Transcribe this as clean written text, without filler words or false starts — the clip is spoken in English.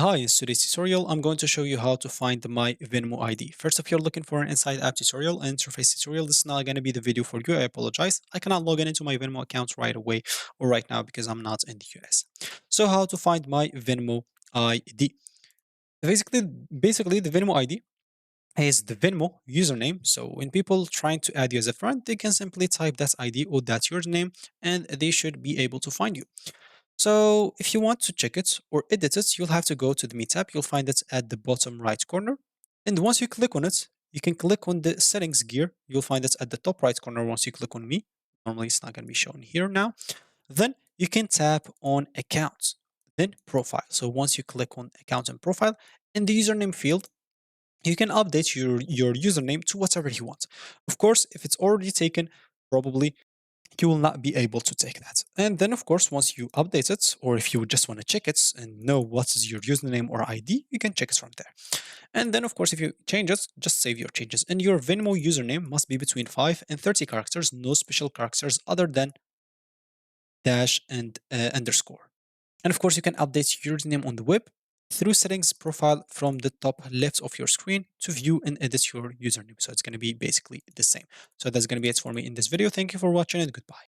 Hi, in today's tutorial, I'm going to show you how to find my Venmo ID. First, if you're looking for an inside app tutorial and interface tutorial, this is not going to be the video for you. I apologize. I cannot log in into my Venmo account right away or right now because I'm not in the US. So how to find my Venmo ID? Basically, basically the Venmo ID is the Venmo username. So when people trying to add you as a friend, they can simply type that ID or that username and they should be able to find you. So if you want to check it or edit it, you'll have to go to the Meet app. You'll find it at the bottom right corner. And once you click on it, you can click on the settings gear. You'll find it at the top right corner once you click on me. Normally it's not going to be shown here now. Then you can tap on accounts, then profile. So once you click on account and profile, in the username field, you can update your username to whatever you want. Of course, if it's already taken, probably you will not be able to take that. And then, of course, once you update it, or if you just want to check it and know what is your username or ID, you can check it from there. And then, of course, if you change it, just save your changes. And your Venmo username must be between 5 and 30 characters, no special characters other than dash and underscore. And of course, you can update your username on the web through settings profile from the top left of your screen to view and edit your username. So it's going to be basically the same. So that's going to be it for me in this video. Thank you for watching and goodbye.